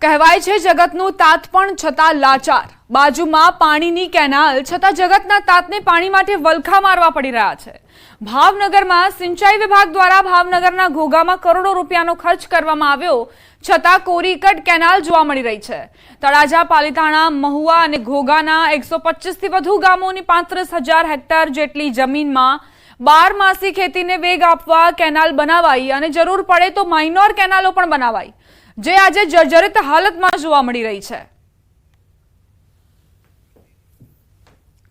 કહેવાય છે જગતનું તાત પણ છતાં લાચાર। બાજુમાં પાણીની કેનાલ છતાં જગતના તાતને પાણી માટે વલખા મારવા પડી રહ્યા છે। ભાવનગરમાં સિંચાઈ વિભાગ દ્વારા ભાવનગરના ઘોઘામાં કરોડો રૂપિયાનો ખર્ચ કરવામાં આવ્યો છતાં કોરીકટ કેનાલ જોવા મળી રહી છે। તળાજા, પાલીતાણા, મહુવા અને ઘોઘાના 125 થી વધુ ગામોની 35,000 હેક્ટર જેટલી જમીનમાં 12 માસી ખેતીને વેગ આપવા કેનાલ બનાવાઈ અને જરૂર પડે તો માઇનોર કેનાલો પણ બનાવાઈ, જે આજે જર્જરિત હાલતમાં જોવા મળી રહી છે।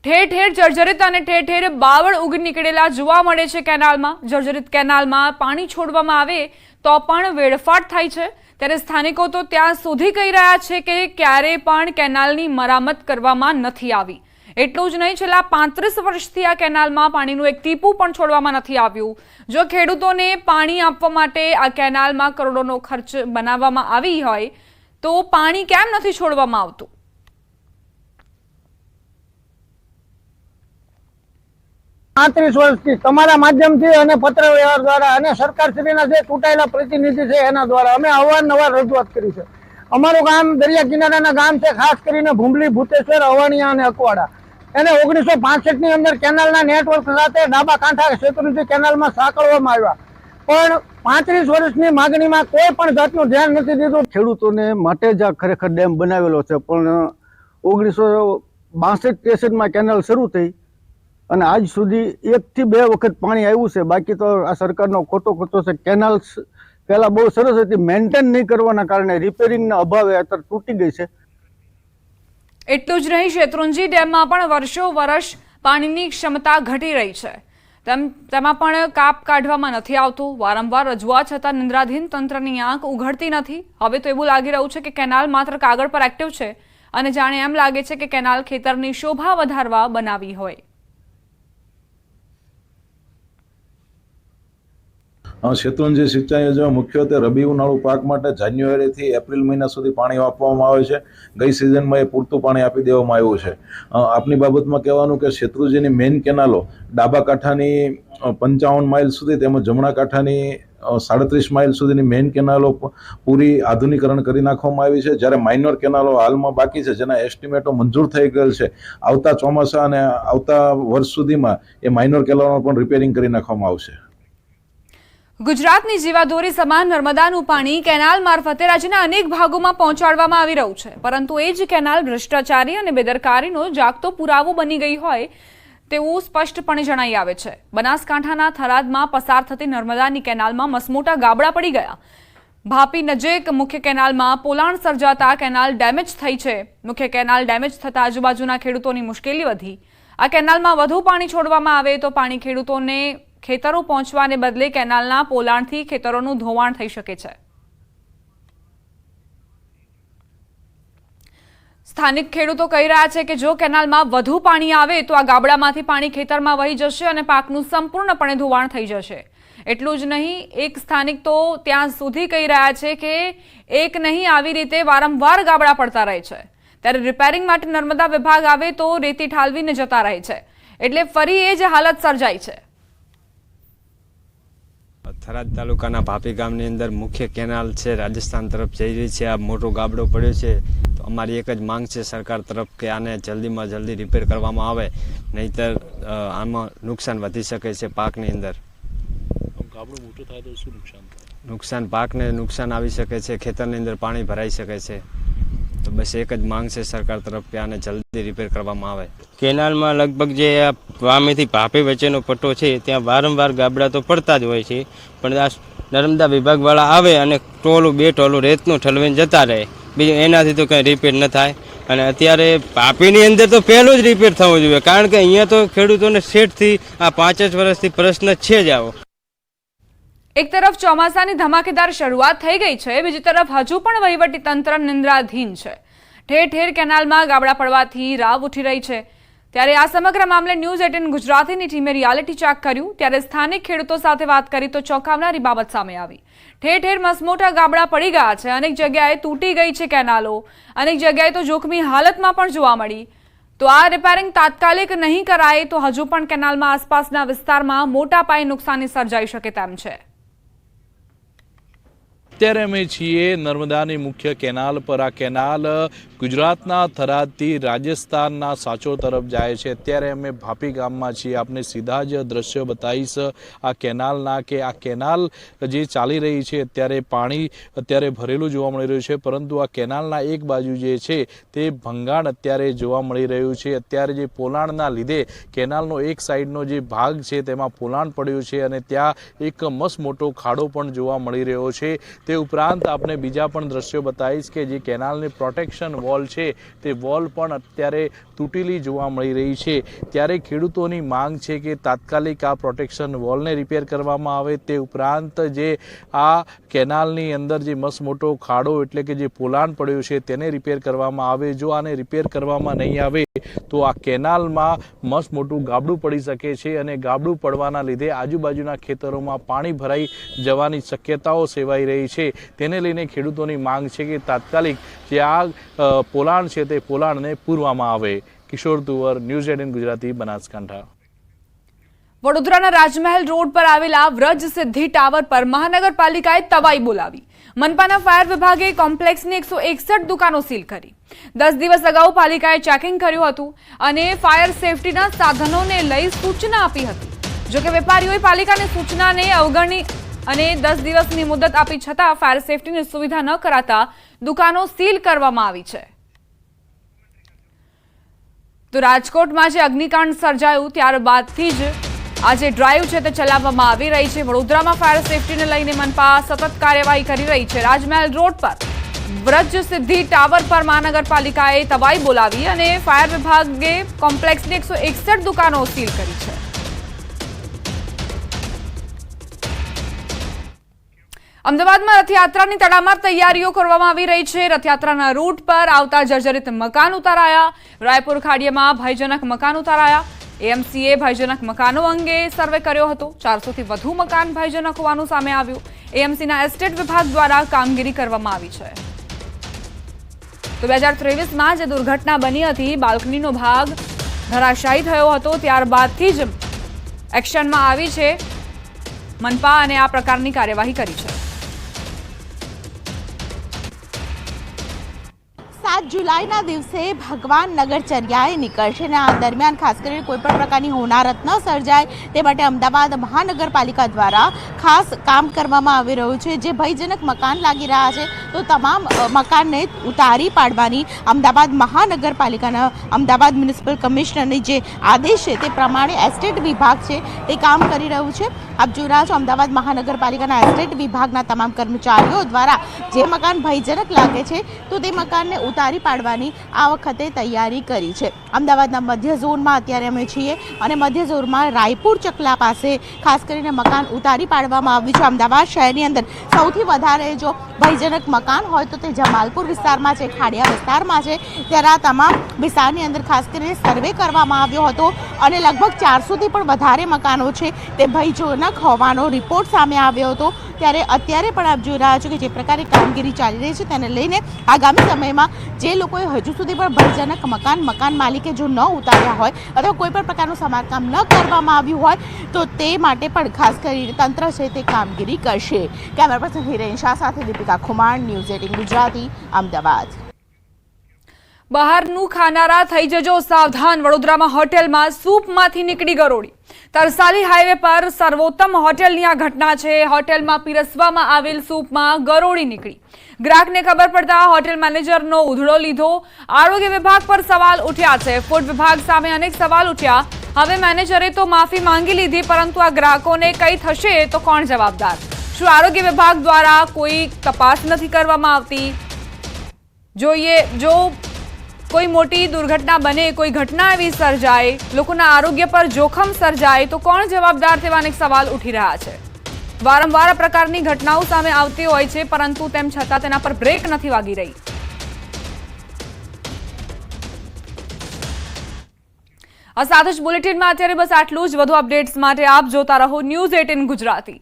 ઠેર ઠેર જર્જરિત અને ઠેર ઠેર બાવળ ઉગી નીકળેલા જોવા મળે છે। કેનાલમાં જર્જરિત કેનાલમાં પાણી છોડવામાં આવે તો પણ વેડફાટ થાય છે, ત્યારે સ્થાનિકો તો ત્યાં સુધી કહી રહ્યા છે કે ક્યારે પણ કેનાલની મરામત કરવામાં નથી આવી। એટલું જ નહીં, છેલ્લા 35 વર્ષથી આ કેનાલમાં પાણીનું એક ટીપું પણ છોડવામાં નથી આવ્યું। જો ખેડૂતોને પાણી આપવા માટે આ કેનાલમાં કરોડોનો ખર્ચ બનાવવામાં આવી હોય તો પાણી કેમ નથી છોડવામાં આવતું? વર્ષથી તમારા માધ્યમથી અને પત્ર વ્યવહાર દ્વારા અને સરકારશ્રીના જે ચૂંટાયેલા પ્રતિનિધિ છે એના દ્વારા અમે અવારનવાર રજૂઆત કરી છે। અમારું ગામ દરિયા કિનારાના ગામ છે, ખાસ કરીને ભૂંબલી, ભૂતેશ્વર, અવાણિયા અને અકવાડા। એને 1965 ની અંદર કેનાલના નેટવર્ક સાથે ડાબા કાંઠા શેત્રુંજી કેનાલમાં સાંકળવામાં આવ્યા, પણ 35 વર્ષની માગણીમાં કોઈ પણ જાતનું ધ્યાન નથી દીધું। ખેડૂતોને માટે જ આ ખરેખર ડેમ બનાવેલો છે, પણ 1962-63માં કેનાલ શરૂ થઈ અને આજ સુધી 1 થી 2 વખત પાણી આવ્યું છે। બાકી તો આ સરકારનો ખોટો ખર્ચો છે। કેનાલ પહેલા બહુ સરસ હતી, મેન્ટેન નહીં કરવાના કારણે રિપેરિંગના અભાવે અત્યારે તૂટી ગઈ છે। એટલું જ નહીં, શેત્રુંજી ડેમમાં પણ વર્ષો વર્ષ પાણીની ક્ષમતા ઘટી રહી છે, તેમાં પણ કાપ કાઢવામાં નથી આવતું। વારંવાર રજૂઆત છતાં નિંદ્રાધીન તંત્રની આંખ ઉઘડતી નથી। હવે તો એવું લાગી રહ્યું છે કે કેનાલ માત્ર કાગળ પર એક્ટિવ છે અને જાણે એમ લાગે છે કે કેનાલ ખેતરની શોભા વધારવા બનાવી હોય। શેત્રુંજી સિંચાઈ યોજના મુખ્યત્વે રબી ઉનાળુ પાક માટે જાન્યુઆરીથી એપ્રિલ મહિના સુધી પાણી આપવામાં આવે છે। ગઈ સિઝનમાં એ પૂરતું પાણી આપી દેવામાં આવ્યું છે। આપની બાબતમાં કહેવાનું કે શેત્રુંજીની મેઇન કેનાલો ડાબા કાંઠાની 55 માઇલ સુધી તેમજ જમણા કાંઠાની 37 માઇલ સુધીની મેઇન કેનાલો પૂરી આધુનિકરણ કરી નાખવામાં આવી છે, જ્યારે માઇનોર કેનાલો હાલમાં બાકી છે, જેના એસ્ટિમેટો મંજૂર થઈ ગયેલ છે। આવતા ચોમાસા અને આવતા વર્ષ સુધીમાં એ માઇનોર કેનાલો પણ રિપેરિંગ કરી નાખવામાં આવશે। ગુજરાતની જીવાદોરી સમાન નર્મદાનું પાણી કેનાલ મારફતે રાજ્યના અનેક ભાગોમાં પહોંચાડવામાં આવી રહ્યું છે, પરંતુ એ જ કેનાલ ભ્રષ્ટાચારી અને બેદરકારીનો જાગતો પુરાવો બની ગઈ હોય તેવું સ્પષ્ટપણે જણાઈ આવે છે। બનાસકાંઠાના થરાદમાં પસાર થતી નર્મદાની કેનાલમાં મસમોટા ગાબડા પડી ગયા। ભાપી નજીક મુખ્ય કેનાલમાં પોલાણ સર્જાતા કેનાલ ડેમેજ થઈ છે। મુખ્ય કેનાલ ડેમેજ થતા આજુબાજુના ખેડૂતોની મુશ્કેલી વધી। આ કેનાલમાં વધુ પાણી છોડવામાં આવે તો પાણી ખેડૂતોને ખેતરો પહોંચવાને બદલે કેનાલના પોલાણથી ખેતરોનું ધોવાણ થઈ શકે છે। સ્થાનિક ખેડૂતો કહી રહ્યા છે કે જો કેનાલમાં વધુ પાણી આવે તો આ ગાબડામાંથી પાણી ખેતરમાં વહી જશે અને પાકનું સંપૂર્ણપણે ધોવાણ થઈ જશે। એટલું જ નહીં, એક સ્થાનિક તો ત્યાં સુધી કહી રહ્યા છે કે એક નહીં, આવી રીતે વારંવાર ગાબડા પડતા રહે છે, ત્યારે રિપેરિંગ માટે નર્મદા વિભાગ આવે તો રેતી ઠાલવીને જતા રહે છે, એટલે ફરી એ જ હાલત સર્જાઈ છે। થરાદ તાલુકાના ભાપી ગામની અંદર મુખ્ય કેનાલ છે, રાજસ્થાન તરફ જઈ રહી છે। આ મોટો ગાબડો પડ્યો છે, તો અમારી એક જ માંગ છે સરકાર તરફ કે આને જલ્દીમાં જલ્દી રિપેર કરવામાં આવે, નહીંતર આમાં નુકસાન વધી શકે છે પાકની અંદર। ગાબડો મોટો થાય તો શું નુકસાન થાય? નુકસાન, પાકને નુકસાન આવી શકે છે, ખેતરની અંદર પાણી ભરાઈ શકે છે। તો બસ એક જ માંગ છે સરકાર તરફ કે આને જલ્દી રિપેર કરવામાં આવે। કેનાલમાં લગભગ જે વામેથી ભાપી વચ્ચેનો પટ્ટો છે ત્યાં વારંવાર ગાબડા તો પડતા જ હોય છે, પણ આ નર્મદા વિભાગવાળા આવે અને ટોલું 2 ટોલું રેતનું ઠલવીને જતા રહે, બીજું એનાથી તો કંઈ રિપેર ન થાય। અને અત્યારે ભાપીની અંદર તો પહેલું જ રિપેર થવું જોઈએ, કારણ કે અહીંયા તો ખેડૂતોને શેઠથી આ 5 વર્ષથી પ્રશ્ન છે જ આવો। એક તરફ ચોમાસાની ધમાકેદાર શરૂઆત થઈ ગઈ છે, બીજી તરફ હજુ પણ વહીવટી તંત્ર નિંદ્રાધીન છે। ઠેર ઠેર કેનાલમાં ગાબડા પડવાથી રાવ ઉઠી રહી છે, ત્યારે આ સમગ્ર મામલે ન્યૂઝ 18 ગુજરાતીની ટીમે રિયાલિટી ચેક કર્યું, ત્યારે સ્થાનિક ખેડૂતો સાથે વાત કરી તો ચોંકાવનારી બાબત સામે આવી। ઠેર ઠેર મસમોટા ગાબડા પડી ગયા છે, અનેક જગ્યાએ તૂટી ગઈ છે કેનાલો, અનેક જગ્યાએ તો જોખમી હાલતમાં પણ જોવા મળી। તો આ રિપેરિંગ તાત્કાલિક નહીં કરાય તો હજુ પણ કેનાલમાં આસપાસના વિસ્તારમાં મોટા પાયે નુકસાની સર્જાઈ શકે તેમ છે। અત્યારે અમે છીએ નર્મદાની મુખ્ય કેનાલ પર। આ કેનાલ ગુજરાતના થરાદથી રાજસ્થાનના સાચોર તરફ જાય છે। અત્યારે અમે ભાપી ગામમાં છીએ। આપને સીધા જ દ્રશ્યો બતાવીશ આ કેનાલના કે આ કેનાલ જે ચાલી રહી છે અત્યારે પાણી અત્યારે ભરેલું જોવા મળી રહ્યું છે, પરંતુ આ કેનાલના એક બાજુ જે છે તે ભંગાણ અત્યારે જોવા મળી રહ્યું છે। અત્યારે જે પોલાણના લીધે કેનાલનો એક સાઈડનો જે ભાગ છે તેમાં પોલાણ પડ્યું છે અને ત્યાં એક મસ્ત મોટો ખાડો પણ જોવા મળી રહ્યો છે। તે ઉપરાંત આપણે બીજા પણ દ્રશ્યો બતાવીશ કે જે કેનાલની પ્રોટેક્શન વોલ છે તે વોલ પણ અત્યારે તૂટેલી જોવા મળી રહી છે। ત્યારે ખેડૂતોની માંગ છે કે તાત્કાલિક આ પ્રોટેક્શન વોલને રિપેર કરવામાં આવે। તે ઉપરાંત જે આ કેનાલની અંદર જે મસ્ત મોટો ખાડો એટલે કે જે પોલાણ પડ્યું છે તેને રિપેર કરવામાં આવે। જો આને રિપેર કરવામાં નહીં આવે તો આ કેનાલમાં મસ્ત મોટું ગાબડું પડી શકે છે અને ગાબડું પડવાના લીધે આજુબાજુના ખેતરોમાં પાણી ભરાઈ જવાની શક્યતાઓ સેવાઈ રહી છે। તેને લઈને ખેડૂતોની માંગ છે કે તાત્કાલિક જે આ પોલાણ છે તે પોલાણને પૂરવામાં આવે। કિશોર તુવર, ન્યૂઝ 18 ગુજરાતી, બનાસકાંઠા। વડોદરાના રાજમહેલ રોડ પર આવેલા વ્રજ સિદ્ધિ ટાવર પર મહાનગરપાલિકાએ તવાઈ બોલાવી। મનપાના ફાયર વિભાગે કોમ્પ્લેક્સની 161 દુકાનો સીલ કરી। 10 દિવસ અગાઉ પાલિકાએ ચેકિંગ કર્યું હતું અને ફાયર સેફટીના સાધનોને લઈ સૂચના આપી હતી। જોકે વેપારીઓએ પાલિકાની સૂચનાને અવગણી અને 10 દિવસની મુદત આપી છતાં ફાયર સેફટીની સુવિધા ન કરાતા દુકાનો સીલ કરવામાં આવી છે। તો રાજકોટમાં જે અગ્નિકાંડ સર્જાયું ત્યારબાદથી જ આજે ડ્રાઈવ છે તે ચલાવવામાં આવી રહી છે। વડોદરામાં ફાયર સેફટીને લઈને મનપા સતત કાર્યવાહી કરી રહી છે। રાજમહેલ રોડ પર વ્રજ સિદ્ધિ ટાવર પર મહાનગરપાલિકાએ તવાઈ બોલાવી અને ફાયર વિભાગે કોમ્પ્લેક્સની 161 દુકાનો સીલ કરી છે। અમદાવાદમાં રથયાત્રાની તડામાર તૈયારીઓ કરવામાં આવી રહી છે। રથયાત્રાના રૂટ પર આવતા જર્જરિત મકાન ઉતારાયા। રાયપુર ખાડીયામાં ભયજનક મકાન ઉતારાયા। એએમસીએ ભયજનક મકાનો અંગે સર્વે કર્યો હતો। 400 થી વધુ મકાન ભયજનક હોવાનું સામે આવ્યું। એએમસીના એસ્ટેટ વિભાગ દ્વારા કામગીરી કરવામાં આવી છે। તો 2023માં જે દુર્ઘટના બની હતી, બાલ્કનીનો ભાગ ધરાશાયી થયો હતો, ત્યારબાદથી જ એક્શનમાં આવી છે મનપા અને આ પ્રકારની કાર્યવાહી કરી છે। 7 જુલાઈના દિવસે ભગવાન નગરચર્યાએ નીકળશે અને આ દરમિયાન ખાસ કરીને કોઈપણ પ્રકારની હોનારત ન સર્જાય તે માટે અમદાવાદ મહાનગરપાલિકા દ્વારા ખાસ કામ કરવામાં આવી રહ્યું છે। જે ભયજનક મકાન લાગી રહ્યા છે તો તમામ મકાનને ઉતારી પાડવાની અમદાવાદ મહાનગરપાલિકાના અમદાવાદ મ્યુનિસિપલ કમિશનરની જે આદેશ છે તે પ્રમાણે એસ્ટેટ વિભાગ છે તે કામ કરી રહ્યું છે। આપ જોઈ રહ્યા છો અમદાવાદ મહાનગરપાલિકાના એસ્ટેટ વિભાગના તમામ કર્મચારીઓ દ્વારા જે મકાન ભયજનક લાગે છે તો તે મકાનને ઉતારી પાડવાની આ વખતે તૈયારી કરી છે। અમદાવાદના મધ્ય ઝોનમાં અત્યારે અમે છીએ અને મધ્ય ઝોનમાં રાયપુર ચકલા પાસે ખાસ કરીને મકાન ઉતારી પાડવામાં આવ્યું છે। અમદાવાદ શહેરની અંદર સૌથી વધારે જો ભયજનક મકાન હોય તો તે જમાલપુર વિસ્તારમાં છે, ખાડિયા વિસ્તારમાં છે। ત્યારે આ તમામ વિસ્તારની અંદર ખાસ કરીને સર્વે કરવામાં આવ્યો હતો અને લગભગ 400થી પણ વધારે મકાનો છે તે ભયજનક હોવાનો રિપોર્ટ સામે આવ્યો હતો। ત્યારે અત્યારે પણ આપ જોઈ રહ્યા છો કે જે પ્રકારે કામગીરી ચાલી રહી છે તેને લઈને આગામી સમયમાં જે લોકોએ હજુ સુધી પણ ભયજનક મકાન માલિકે જો ન ઉતાર્યા હોય અથવા કોઈ પણ પ્રકારનું સમારકામ ન કરવામાં આવ્યું હોય તો તે માટે પણ ખાસ કરીને તંત્ર છે તે કામગીરી કરશે। કેમેરા પર્સન હિરેન શાહ સાથે દીપિકા ખુમાર, ન્યૂઝ 18 ગુજરાતી, અમદાવાદ। બહારનું ખાનારા થઈ જજો સાવધાન। વડોદરામાં હોટેલમાં સૂપમાંથી નીકળી ગરોળી। તરસાલી હાઈવે પર સર્વોત્તમ હોટેલની આ ઘટના છે। હોટેલમાં પીરસવામાં આવેલ સૂપમાં ગરોળી નીકળી। ગ્રાહકને ખબર પડતા હોટેલ મેનેજરનો ઉધડો લીધો। આરોગ્ય વિભાગ પર સવાલ ઉઠ્યા છે। ફૂડ વિભાગ સામે અનેક સવાલ ઉઠ્યા। હવે મેનેજરે તો માફી માંગી લીધી, પરંતુ આ ગ્રાહકોને કંઈ થશે તો કોણ જવાબદાર? શું આરોગ્ય વિભાગ દ્વારા કોઈ તપાસ નથી કરવામાં આવતી? જોઈએ, જો કોઈ મોટી દુર્ઘટના બને, કોઈ ઘટના એવી સર્જાય, લોકોના આરોગ્ય પર જોખમ સર્જાય તો કોણ જવાબદાર? તેવા અનેક સવાલ ઉઠી રહ્યા છે। વારંવાર આ પ્રકારની ઘટનાઓ સામે આવતી હોય છે, પરંતુ તેમ છતાં તેના પર બ્રેક નથી વાગી રહી। આ સાથે જ બુલેટિનમાં અત્યારે બસ આટલું જ। વધુ અપડેટ્સ માટે આપ જોતા રહો ન્યૂઝ 18 ગુજરાતી।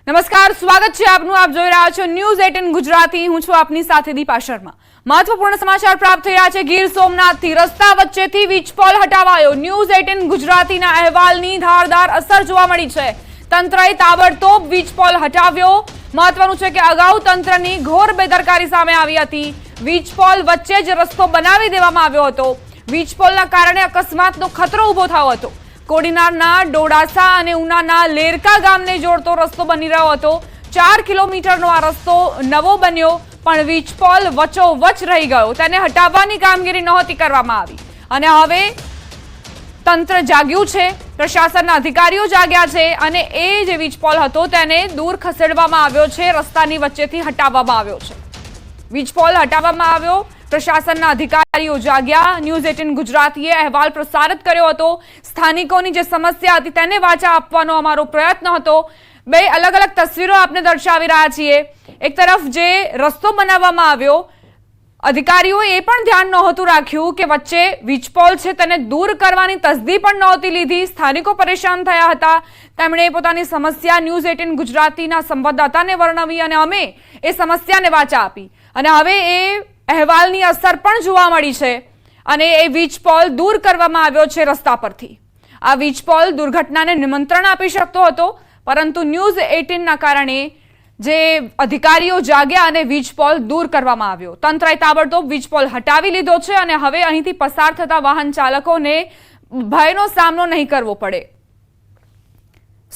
નમસ્કાર, સ્વાગત છે આપનું। આપ જોઈ રહ્યા છો ન્યૂઝ 18 ગુજરાતી। હું છું આપની સાથે દીપા શર્મા। મહત્વપૂર્ણ સમાચાર પ્રાપ્ત થઈ રહ્યા છે। ગીર સોમનાથથી રસ્તા વચ્ચેથી વીજપોલ હટાવાયો। ન્યૂઝ 18 ગુજરાતીના અહેવાલની ધારદાર અસર જોવા મળી છે। તંત્રએ તાબડતોબ વીજપોલ હટાવ્યો. મહત્વનું છે કે અગાઉ તંત્રની ઘોર બેદરકારી સામે આવી હતી. વીજપોલ વચ્ચે જ રસ્તો બનાવી દેવામાં આવ્યો હતો. વીજપોલના કારણે અકસ્માતનો ખતરો ઊભો થયો હતો. કોડીનારના ડોડાસા અને ઉનાના લેરકા ગામને જોડતો રસ્તો બની રહ્યો હતો. 4 કિલોમીટરનો આ રસ્તો નવો બન્યો, પણ વીજપોલ વચ્ચોવચ્ચ રહી ગયો. તેને હટાવવાની કામગીરી નહોતી કરવામાં આવી અને હવે તંત્ર જાગ્યું છે, પ્રશાસનના અધિકારીઓ જાગ્યા છે અને એ જે વીજપોલ હતો તેને દૂર ખસેડવામાં આવ્યો છે, રસ્તાની વચ્ચેથી હટાવવામાં આવ્યો છે. વીજપોલ હટાવવામાં આવ્યો, પ્રશાસનના અધિકારીઓ જાગ્યા. ન્યૂઝ 18 ગુજરાતીએ અહેવાલ પ્રસારિત કર્યો હતો. સ્થાનિકોની જે સમસ્યા હતી તેને વાચા આપવાનો અમારો પ્રયત્ન હતો. બે અલગ અલગ તસવીરો આપને દર્શાવી રહ્યા છીએ. એક તરફ જે રસ્તો બનાવવામાં આવ્યો, અધિકારીઓએ એ પણ ધ્યાન નહોતું રાખ્યું કે વચ્ચે વીજપોલ છે તેને દૂર કરવાની તસદી પણ નહોતી લીધી. સ્થાનિકો પરેશાન થયા હતા. તેમણે પોતાની સમસ્યા ન્યૂઝ 18 ગુજરાતીના સંવાદદાતાને વર્ણવી અને અમે એ સમસ્યાને વાચા આપી અને હવે એ અહેવાલની અસર પણ જોવા મળી છે અને એ વીજપોલ દૂર કરવામાં આવ્યો છે રસ્તા પરથી. આ વીજપોલ દુર્ઘટનાને નિમંત્રણ આપી શકતો હતો, પરંતુ ન્યૂઝ 18ના કારણે જે અધિકારીઓ જાગ્યા અને વીજપોલ દૂર કરવામાં આવ્યો. તંત્રએ તાબડતોબ વીજપોલ હટાવી લીધો છે અને હવે અહીંથી પસાર થતા વાહન ચાલકોને ભયનો સામનો નહીં કરવો પડે.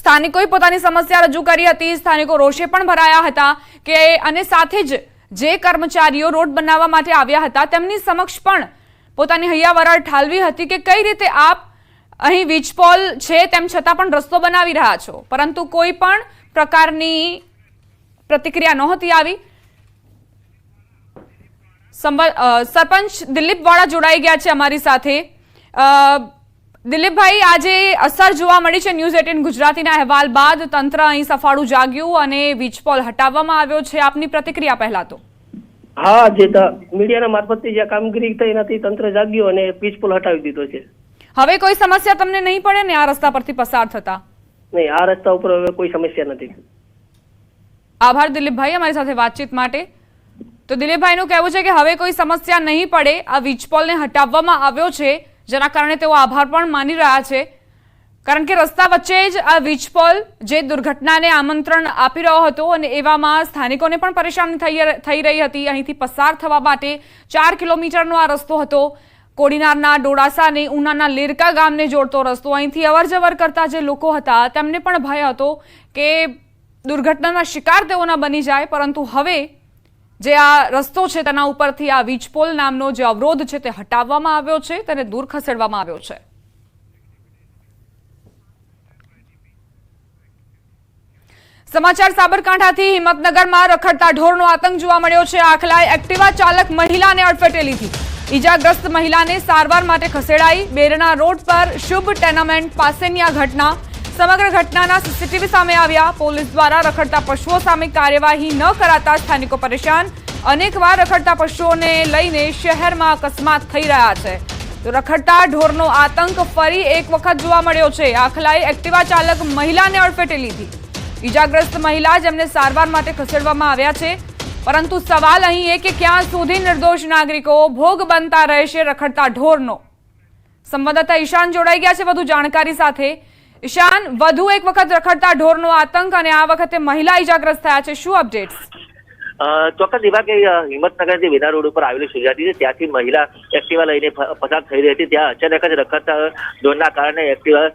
સ્થાનિકોએ પોતાની સમસ્યા રજૂ કરી હતી. સ્થાનિકો રોષે પણ ભરાયા હતા કે અને સાથે જ જે કર્મચારીઓ રોડ બનાવવા માટે આવ્યા હતા તેમની સમક્ષ પણ પોતાની હૈયાવરાળ ઠાલવી હતી કે કઈ રીતે આપ અહીં વીજપોલ છે તેમ છતાં પણ રસ્તો બનાવી રહ્યા છો, પરંતુ કોઈ પણ પ્રકારની પ્રતિક્રિયા નહોતી આવી. સરપંચ દિલીપ વાળા જોડાઈ ગયા છે અમારી સાથે. દિલીપભાઈ, આજે અસર જોવા મળી છે ન્યૂઝ 18 ગુજરાતીના અહેવાલ બાદ. તંત્ર અહીં સફાળું જાગ્યું અને વીજપોલ હટાવવામાં આવ્યો છે. આપની પ્રતિક્રિયા પહેલા તો. હા, જે મીડિયાના મારફતથી જે કામગીરી થઈ નથી, તંત્ર જાગ્યું અને વીજપોલ હટાવી દીધો છે. હવે કોઈ સમસ્યા તમને નહીં પડે ને આ રસ્તા પરથી પસાર થતા? નહીં, આ રસ્તા ઉપર હવે કોઈ સમસ્યા નથી. આભાર દિલીપભાઈ અમારી સાથે વાતચીત માટે. તો દિલીપભાઈનું કહેવું છે કે હવે કોઈ સમસ્યા નહીં પડે. આ વીજપોલને હટાવવામાં આવ્યો છે, જેના કારણે તેઓ આભાર પણ માની રહ્યા છે, કારણ કે રસ્તા વચ્ચે જ આ વીજપોલ જે દુર્ઘટનાને આમંત્રણ આપી રહ્યો હતો અને એવામાં સ્થાનિકોને પણ પરેશાની થઈ રહી હતી. અહીંથી પસાર થવા માટે 4 કિલોમીટરનો આ રસ્તો હતો. કોડીનારના ડોડાસા અને ઉનાના લેરકા ગામને જોડતો રસ્તો. અહીંથી અવરજવર કરતા જે લોકો હતા તેમને પણ ભય હતો કે દુર્ઘટનાના શિકાર તેઓ ન બની જાય, પરંતુ હવે જે આ રસ્તો છે તેના ઉપરથી આ વીજપોલ નામનો જે અવરોધ છે તે હટાવવામાં આવ્યો છે, તેને દૂર ખસેડવામાં આવ્યો છે. સમાચાર સાબરકાંઠાથી. હિંમતનગરમાં રખડતા ઢોરનો આતંક જોવા મળ્યો છે. આખલાએ એક્ટિવા ચાલક મહિલાને અડફેટે લીધી. ઈજાગ્રસ્ત મહિલાને સારવાર માટે ખસેડાઈ. બેરના રોડ પર શુભ ટેનામેન્ટ પાસેની આ ઘટના. સમગ્ર ઘટનાના સીસીટીવી સામે આવ્યા. પોલીસ દ્વારા રખડતા પશુઓ સામે કાર્યવાહી ન કરાતા સ્થાનિકો પરેશાન. અનેકવાર રખડતા પશુઓને લઈને શહેરમાં અકસ્માત થઈ રહ્યા છે. તો રખડતા ઢોરનો આતંક ફરી એક વખત જોવા મળ્યો છે. આખલાએ એક્ટિવા ચાલક મહિલાને અડફેટે લીધી. ઈજાગ્રસ્ત મહિલા જેમને સારવાર માટે ખસેડવામાં આવ્યા છે, પરંતુ સવાલ અહીં એ કે ક્યાં સુધી નિર્દોષ નાગરિકો ભોગ બનતા રહેશે રખડતા ઢોરનો. સંવાદદાતા ઈશાન જોડાઈ ગયા છે વધુ જાણકારી સાથે. ઈશાન, વધુ એક વખત રખડતા ઢોરનો આતંક અને આ વખતે મહિલા ઈજાગ્રસ્ત થયા છે, શું અપડેટ્સ? ચોક્કસ વિભાગ હિંમતનગર જે વેના રોડ ઉપર આવેલી સુજાતી છે ત્યાંથી મહિલા એક્ટિવા લઈને પસાર થઈ રહી હતી. ત્યાં અચાનક જ રખડતા ઢોરના કારણે એક્ટિવાને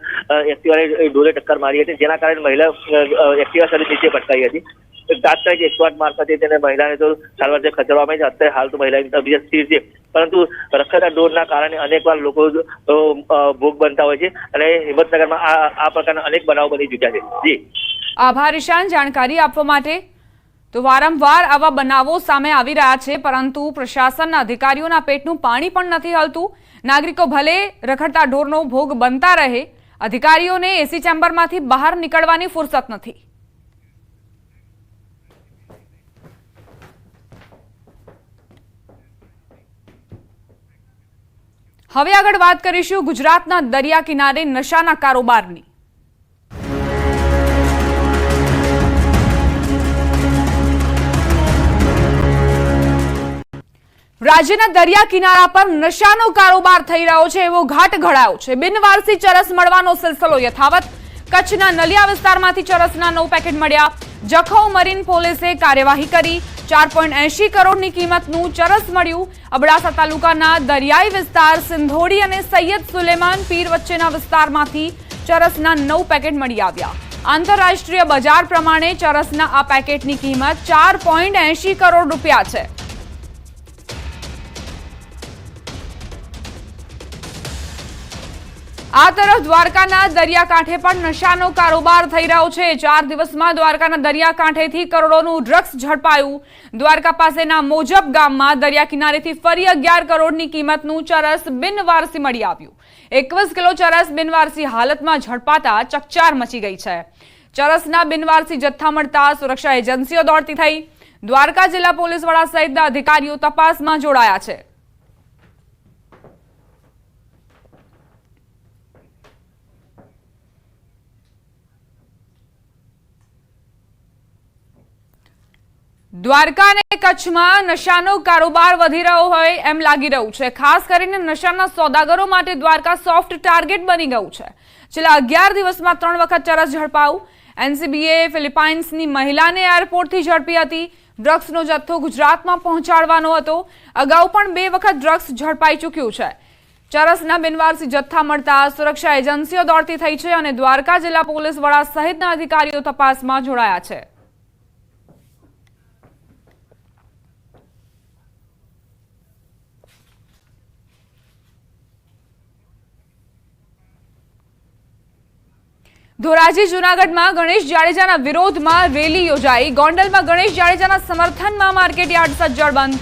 ઢોરે ટક્કર મારી હતી, જેના કારણે મહિલા એક્ટિવા સાથે નીચે પટકાઈ હતી. તાત્કાલિક 108 મારફતે તેને મહિલાને તો સારવાર ખસેડવામાં આવી છે. અત્યારે હાલ તો મહિલાની તબિયત સ્થિર છે, પરંતુ રખડતા ઢોરના કારણે અનેકવાર લોકો ભોગ બનતા હોય છે અને હિંમતનગરમાં આ પ્રકારના અનેક બનાવો બની ચૂક્યા છે. જી આભાર ઈશાન જાણકારી આપવા માટે. તો વારંવાર આવા બનાવો સામે આવી રહ્યા છે, પરંતુ પ્રશાસનના અધિકારીઓના પેટનું પાણી પણ નથી હલતું. નાગરિકો ભલે રખડતા ઢોરનો ભોગ બનતા રહે, અધિકારીઓને એસી ચેમ્બરમાંથી બહાર નીકળવાની ફુરસત નથી. હવે આગળ વાત કરીશું ગુજરાતના દરિયા કિનારે નશાના કારોબારની. રાજ્યના દરિયા કિનારા પર નશાનો કારોબાર થઈ રહ્યો છે એવો ઘાટ ઘડાયો છે. બિનવારસી ચરસ મળવાનો સિલસિલો યથાવત. કચ્છના નલિયા વિસ્તારમાંથી ચરસના 9 પેકેટ મળ્યા. જખૌ મરીન પોલીસે કાર્યવાહી કરી. 4.80 કરોડની કિંમતનું ચરસ મળ્યું. અબડાસા તાલુકાના દરિયાઈ વિસ્તાર સિંધોડી અને સૈયદ સુલેમાન પીર વચ્ચેના વિસ્તારમાંથી ચરસના 9 પેકેટ મળી આવ્યા. આંતરરાષ્ટ્રીય બજાર પ્રમાણે ચરસના આ પેકેટની કિંમત 4.80 કરોડ રૂપિયા છે. આ તરફ દ્વારકાના દરિયાકાંઠે પણ નશાનો કારોબાર થઈ રહ્યો છે. 4 દિવસમાં દ્વારકાના દરિયાકાંઠેથી કરોડોનું ડ્રગ્સ ઝડપાયું. દ્વારકા પાસેના મોજબ ગામમાં દરિયા કિનારેથી ફરી 11 કરોડની કિંમતનું ચરસ બિનવારસી મળી આવ્યું. 21 કિલો ચરસ બિનવારસી હાલતમાં ઝડપાતા ચકચાર મચી ગઈ છે. ચરસના બિનવારસી જથ્થા મળતા સુરક્ષા એજન્સીઓ દોડતી થઈ. દ્વારકા જિલ્લા પોલીસ વડા સહિતના અધિકારીઓ તપાસમાં જોડાયા છે. દ્વારકા અને કચ્છમાં નશાનો કારોબાર વધી રહ્યો હોય એમ લાગી રહ્યું છે. ખાસ કરીને નશાના સોદાગરો માટે દ્વારકા સોફ્ટ ટાર્ગેટ બની ગયું છે. છેલ્લા 11 દિવસમાં 3 વખત ચરસ ઝડપાયું. એનસીબીએ ફિલિપાઇન્સની મહિલાને એરપોર્ટથી ઝડપી હતી. ડ્રગ્સનો જથ્થો ગુજરાતમાં પહોંચાડવાનો હતો. અગાઉ પણ 2 વખત ડ્રગ્સ ઝડપાઈ ચૂક્યું છે. ચરસના બિનવારસી જથ્થા મળતા સુરક્ષા એજન્સીઓ દોડતી થઈ છે અને દ્વારકા જિલ્લા પોલીસ વડા સહિતના અધિકારીઓ તપાસમાં જોડાયા છે. ધોરાજી જૂનાગઢમાં ગણેશ જાડેજાના વિરોધમાં રેલી યોજાઈ. ગોંડલમાં ગણેશ જાડેજાના સમર્થનમાં માર્કેટ યાર્ડ સજ્જડ બંધ.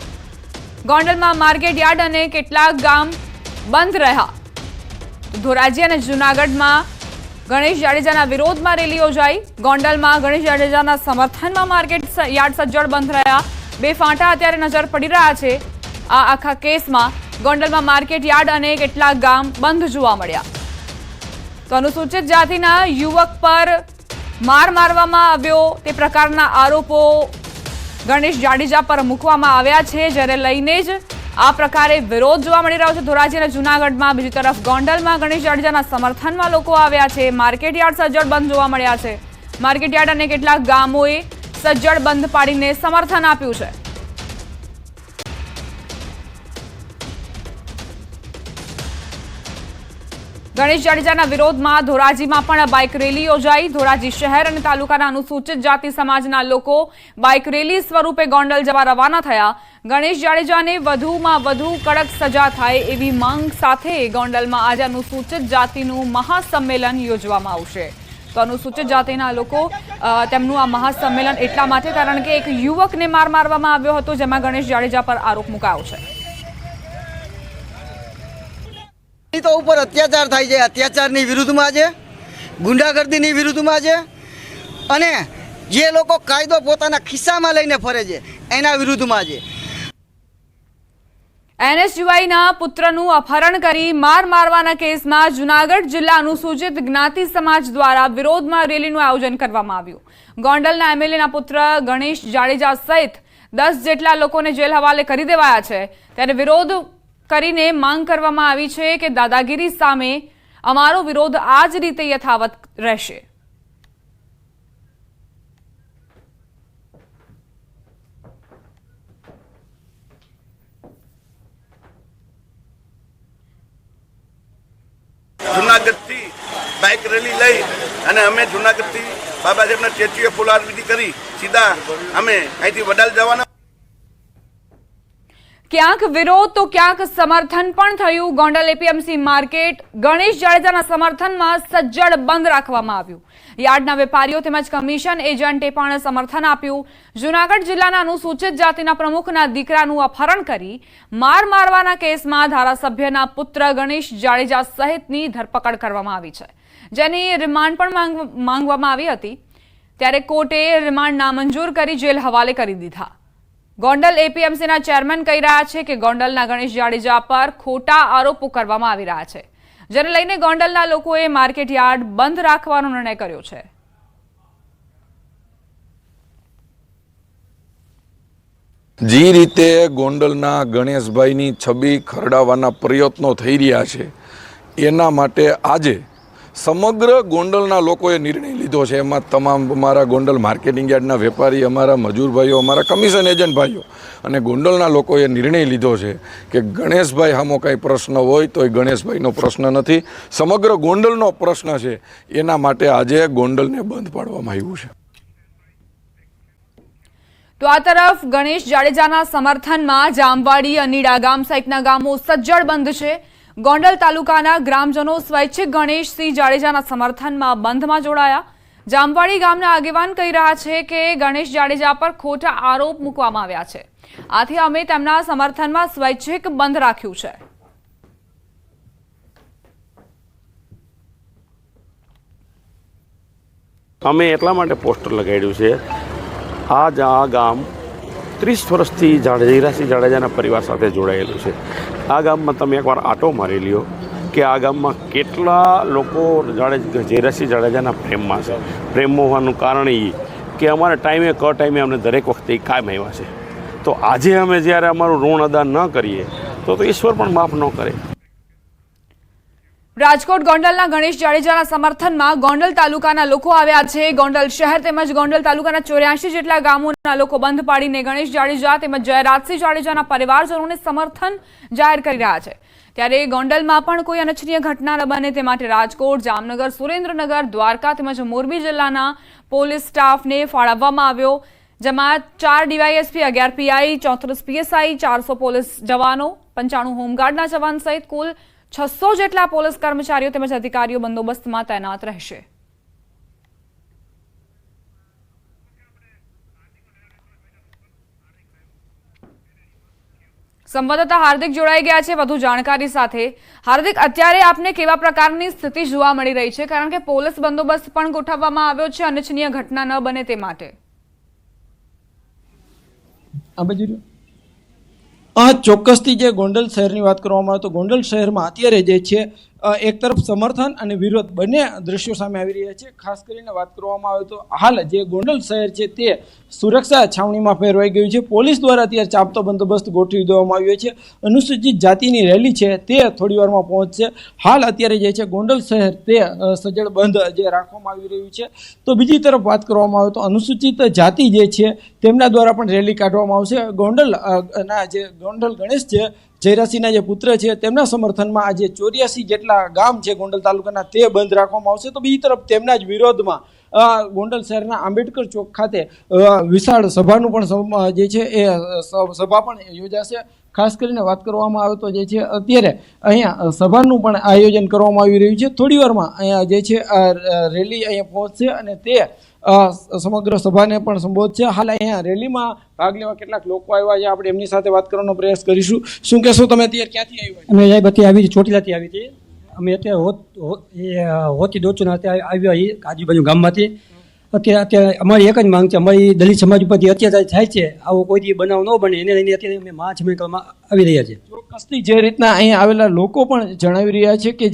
ગોંડલમાં માર્કેટ યાર્ડ અને કેટલાક ગામ બંધ રહ્યા. ધોરાજી અને જૂનાગઢમાં ગણેશ જાડેજાના વિરોધમાં રેલી યોજાઈ. ગોંડલમાં ગણેશ જાડેજાના સમર્થનમાં માર્કેટ યાર્ડ સજ્જડ બંધ રહ્યા. 2 ફાંટા અત્યારે નજર પડી રહ્યા છે. આ આખા કેસમાં ગોંડલમાં માર્કેટ યાર્ડ અને કેટલાક ગામ બંધ જોવા મળ્યા. તો અનુસૂચિત જાતિના યુવક પર માર મારવામાં આવ્યો તે પ્રકારના આરોપો ગણેશ જાડેજા પર મૂકવામાં આવ્યા છે, જેને લઈને જ આ પ્રકારે વિરોધ જોવા મળી રહ્યો છે ધોરાજી અને જૂનાગઢમાં. બીજી તરફ ગોંડલમાં ગણેશ જાડેજાના સમર્થનમાં લોકો આવ્યા છે. માર્કેટ યાર્ડ સજ્જડ બંધ જોવા મળ્યા છે. માર્કેટ યાર્ડ અને કેટલાક ગામોએ સજ્જડ બંધ પાડીને સમર્થન આપ્યું છે. ગણેશ જાડેજાના વિરોધમાં ધોરાજીમાં પણ બાઇક રેલી યોજાઈ. ધોરાજી શહેર અને તાલુકાના અનુસૂચિત જાતિ સમાજના લોકો બાઇક રેલી સ્વરૂપે ગોંડલ જવા રવાના થયા. ગણેશ જાડેજાને વધુમાં વધુ કડક સજા થાય એવી માંગ સાથે ગોંડલમાં આજે અનુસૂચિત જાતિનું મહાસંમેલન યોજવામાં આવશે. તો અનુસૂચિત જાતિના લોકો તેમનું આ મહાસંમેલન એટલા માટે કારણ કે એક યુવકને માર મારવામાં આવ્યો હતો, જેમાં ગણેશ જાડેજા પર આરોપ મુકાયો છે. તો ઉપર અત્યાચાર થાય છે, અત્યાચારની વિરુદ્ધમાં છે, ગુંડાગર્દીની વિરુદ્ધમાં છે અને જે લોકો કાયદો પોતાના ખિસ્સામાં લઈને ફરે છે એના વિરુદ્ધમાં છે. એનએસયુઆઈના પુત્રનું અપહરણ કરી માર મારવાના કેસમાં જૂનાગઢ જિલ્લા અનુસૂચિત જ્ઞાતિ સમાજ દ્વારા વિરોધમાં રેલીનું આયોજન કરવામાં આવ્યું. ગોંડલના એમએલએના પુત્ર ગણેશ જાડેજા સહિત 10 જેટલા લોકોને જેલ હવાલે કરી દેવાયા છે. ત્યારે વિરોધ કરીને માંગ કરવામાં આવી છે કે દાદાગીરી સામે અમારો વિરોધ આ જ રીતે યથાવત રહેશે. જુનાગઢથી બાઇક રેલી લઈ અને અમે જુનાગઢથી બાબા સાહેબના સ્ટેચ્યુએ ફુલારવિધિ કરી સીધા અમે અહીંથી વડાલ જવાના. ક્યાંક વિરોધ તો ક્યાંક સમર્થન પણ થયું. ગોંડલ એપીએમસી માર્કેટ ગણેશ જાડેજાના સમર્થનમાં સજ્જડ બંધ રાખવામાં આવ્યું. યાર્ડના વેપારીઓ તેમજ કમિશન એજન્ટે પણ સમર્થન આપ્યું. જૂનાગઢ જિલ્લાના અનુસૂચિત જાતિના પ્રમુખના દીકરાનું અપહરણ કરી માર મારવાના કેસમાં ધારાસભ્યના પુત્ર ગણેશ જાડેજા સહિતની ધરપકડ કરવામાં આવી છે, જેની રિમાન્ડ પણ માંગવામાં આવી હતી. ત્યારે કોર્ટે રિમાન્ડ નામંજૂર કરી જેલ હવાલે કરી દીધા. ગોંડલ એપીએમસીના ચેરમેન કહી રહ્યા છે કે ગોંડલના ગણેશ જાડેજા પર ખોટા આરોપો કરવામાં આવી રહ્યા છે, જેને લઈને ગોંડલના લોકોએ માર્કેટ યાર્ડ બંધ રાખવાનો નિર્ણય કર્યો છે. જે રીતે ગોંડલના ગણેશભાઈની છબી ખરડાવવાના પ્રયત્નો થઈ રહ્યા છે, એના માટે આજે સમગ્ર ગોંડલના લોકોએ નિર્ણય લીધો છે. એમાં તમામ અમારા ગોંડલ માર્કેટિંગ યાર્ડના વેપારી, અમારા મજૂર ભાઈઓ, અમારા કમિશન એજન્ટ ભાઈઓ અને ગોંડલના લોકોએ નિર્ણય લીધો છે કે ગણેશભાઈ સામો કાંઈ પ્રશ્ન હોય તો એ ગણેશભાઈનો પ્રશ્ન નથી, સમગ્ર ગોંડલનો પ્રશ્ન છે. એના માટે આજે ગોંડલને બંધ પાડવામાં આવ્યું છે. તો આ તરફ ગણેશ જાડેજાના સમર્થનમાં જામવાડી, અનીડા ગામ સહિતના ગામો સજ્જડ બંધ છે. ગોંડલ તાલુકાના ગ્રામજનો સ્વૈચ્છિક ગણેશસિંહ જાડેજાના સમર્થનમાં બંધમાં જોડાયા. જામવાડી ગામના આગેવાન કહી રહ્યા છે કે ગણેશ જાડેજા પર ખોટા આરોપ મૂકવામાં આવ્યા છે, આથી અમે તેમના સમર્થનમાં સ્વૈચ્છિક બંધ રાખ્યું છે. અમે એટલા માટે પોસ્ટર લગાડ્યું છે, આ ગામ 30 વર્ષથી હીરાસિંહ જાડેજાના પરિવાર સાથે જોડાયેલું છે. આ ગામમાં તમે એકવાર આંટો મારી લ્યો કે આ ગામમાં કેટલા લોકો હીરાસિંહ જાડેજાના પ્રેમમાં છે. પ્રેમ હોવાનું કારણ એ કે અમારા ટાઈમે અમને દરેક વખતે કાયમ આવ્યા છે. તો આજે અમે જ્યારે અમારું ઋણ અદા ન કરીએ તો ઈશ્વર પણ માફ ન કરે. રાજકોટ ગોંડલના ગણેશ જાડેજાના સમર્થનમાં ગોંડલ તાલુકાના લોકો આવ્યા છે. ગોંડલ શહેર તેમજ ગોંડલ તાલુકાના 84 જેટલા ગામોના લોકો બંધ પાડીને ગણેશ જાડેજા તેમજ જયરાજસિંહ જાડેજાના પરિવારજનોને સમર્થન જાહેર કરી રહ્યા છે. ત્યારે ગોંડલમાં પણ કોઈ અનિચ્છનીય ઘટના ન બને તે માટે રાજકોટ, જામનગર, સુરેન્દ્રનગર, દ્વારકા તેમજ મોરબી જિલ્લાના પોલીસ સ્ટાફને ફાળવવામાં આવ્યો, જેમાં 4 ડીવાયએસપી, 11 પીઆઈ, 34 પીએસઆઈ, 400 પોલીસ જવાનો, 95 હોમગાર્ડના જવાન સહિત કુલ 600 જેટલા પોલીસ કર્મચારીઓ તેમજ અધિકારીઓ બંદોબસ્તમાં તૈનાત રહેશે. સંવાદદાતા હાર્દિક જોડાઈ ગયા છે વધુ જાણકારી સાથે. હાર્દિક, અત્યારે આપને કેવા પ્રકારની સ્થિતિ જોવા મળી રહી છે, કારણ કે પોલીસ બંદોબસ્ત પણ ગોઠવવામાં આવ્યો છે અનિચ્છનીય ઘટના ન બને તે માટે? ચોક્કસથી જે ગોંડલ શહેરની વાત કરવામાં આવે તો ગોંડલ શહેરમાં અત્યારે જે છે એક તરફ સમર્થન અને વિરોધ બંને દ્રશ્યો સામે આવી રહ્યા છે. ખાસ કરીને વાત કરવામાં આવે તો હાલ જે ગોંડલ શહેર છે તે સુરક્ષા છાવણીમાં ફેરવાઈ ગયું છે. પોલીસ દ્વારા અત્યારે ચાંપતો બંદોબસ્ત ગોઠવી દેવામાં આવ્યો છે. અનુસૂચિત જાતિની રેલી છે તે થોડી વારમાં પહોંચશે. હાલ અત્યારે જે છે ગોંડલ શહેર તે સજ્જડ બંધ જે રાખવામાં આવી રહ્યું છે. તો બીજી તરફ વાત કરવામાં આવે તો અનુસૂચિત જાતિ જે છે તેમના દ્વારા પણ રેલી કાઢવામાં આવશે. ગોંડલ ગણેશ છે જયરાસિંહના જે પુત્ર છે તેમના સમર્થનમાં આજે 84 જેટલા ગામ છે ગોંડલ તાલુકાના તે બંધ રાખવામાં આવશે. તો બીજી તરફ તેમના જ વિરોધમાં ગોંડલ શહેરના આંબેડકર ચોક ખાતે વિશાળ સભાનું પણ જે છે એ સભા પણ યોજાશે. ખાસ કરીને વાત કરવામાં આવે તો જે છે અત્યારે અહીંયા સભાનું પણ આયોજન કરવામાં આવી રહ્યું છે. થોડી વારમાં અહીંયા જે છે રેલી અહીંયા પહોંચશે અને તે સમગ્ર સભાને પણ સંબોધશે. હાલ અહીંયા રેલીમાં ભાગ લેવા કેટલાક લોકો આવ્યા છે, આપણે એમની સાથે વાત કરવાનો પ્રયાસ કરીશું. શું કહેશો તમે, અત્યારે ક્યાંથી આવ્યા? અમે બધી આવી ચોટીલાથી આવી હતી. અમે અત્યારે હોતી દોચુના અત્યારે આવ્યા આજુબાજુ ગામમાંથી. અત્યારે અમારી એક જ માંગ છે, અમારી દલિત સમાજ ઉપર જે અત્યાચાર થાય છે આવો કોઈ બનાવ ન બને એને લઈને અત્યારે અમે મહાજમીન કરવામાં આવી રહ્યા છે. ચોક્કસથી જે રીતના અહીંયા આવેલા લોકો પણ જણાવી રહ્યા છે કે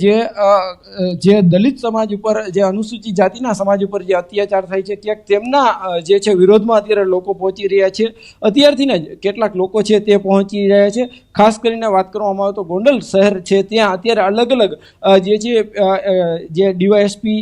જે દલિત સમાજ ઉપર, જે અનુસૂચિત જાતિના સમાજ ઉપર જે અત્યાચાર થાય છે ક્યાંક તેમના જે છે વિરોધમાં અત્યારે લોકો પહોંચી રહ્યા છે. અત્યારથી જ કેટલાક લોકો છે તે પહોંચી રહ્યા છે. ખાસ કરીને વાત કરવામાં આવે તો ગોંડલ શહેર છે ત્યાં અત્યારે અલગ અલગ જે છે જે ડીવાયએસપી,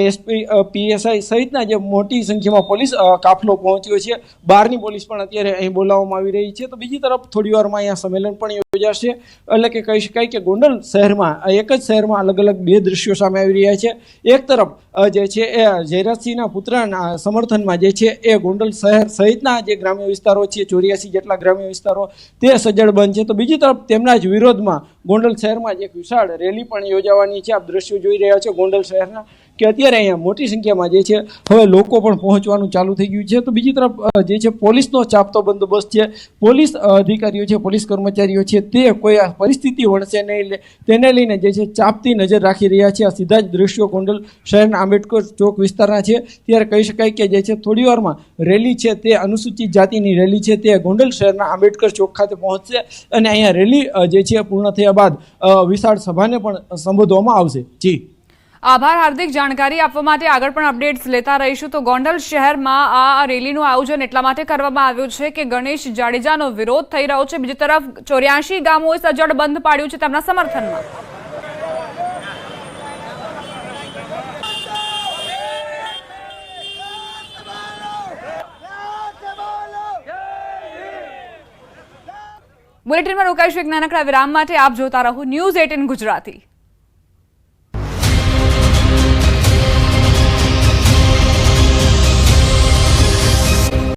એસપી, પીએસઆઈ સહિતના જે મોટી સંખ્યામાં પોલીસ કાફલો પહોંચ્યો છે. બહારની પોલીસ પણ અત્યારે અહીં બોલાવવામાં આવી રહી છે. તો બીજી તરફ થોડી વારમાં અહીંયા સંમેલન પણ યોજાશે. એટલે કે કહી શકાય કે ગોંડલ શહેરમાં એક જ શહેરમાં અલગ અલગ બે દ્રશ્યો સામે આવી રહ્યા છે. એક તરફ જે છે એ જયરાજસિંહના પુત્રના સમર્થનમાં જે છે એ ગોંડલ શહેર સહિતના જે ગ્રામ્ય વિસ્તારો છે 84 જેટલા ગ્રામ્ય વિસ્તારો તે સજ્જડ બંધ છે. તો બીજી તરફ તેમના જ વિરોધમાં ગોંડલ શહેરમાં એક વિશાળ રેલી પણ યોજાવાની છે. આપ દ્રશ્યો જોઈ રહ્યા છો ગોંડલ શહેરના કે અત્યારે અહીંયા મોટી સંખ્યામાં જે છે હવે લોકો પણ પહોંચવાનું ચાલુ થઈ ગયું છે. તો બીજી તરફ જે છે પોલીસનો ચાંપતો બંદોબસ્ત છે. પોલીસ અધિકારીઓ છે, પોલીસ કર્મચારીઓ છે તે કોઈ આ પરિસ્થિતિ વણશે નહીં તેને લઈને જે છે ચાંપતી નજર રાખી રહ્યા છે. આ સીધા જ દ્રશ્યો ગોંડલ શહેરના આંબેડકર ચોક વિસ્તારના છે. ત્યારે કહી શકાય કે જે છે થોડી વારમાં રેલી છે તે અનુસૂચિત જાતિની રેલી છે તે ગોંડલ શહેરના આંબેડકર ચોક ખાતે પહોંચશે અને અહીંયા રેલી જે છે પૂર્ણ થયા બાદ વિશાળ સભાને પણ સંબોધવામાં આવશે. જી આભાર હાર્દિક, જાણકારી આપવા માટે. આગળ પણ અપડેટ્સ લેતા રહીશું. તો ગોંડલ શહેરમાં આ રેલીનું આયોજન એટલા માટે કરવામાં આવ્યું છે કે ગણેશ જાડેજાનો વિરોધ થઈ રહ્યો છે. બીજી તરફ 84 ગામોએ સજ્જડ બંધ પાડ્યું છે તેમના સમર્થનમાં. બુલેટિનમાં રોકાઈશું એક નાનકડા વિરામ માટે. આપ જોતા રહો ન્યૂઝ 18 ગુજરાતી.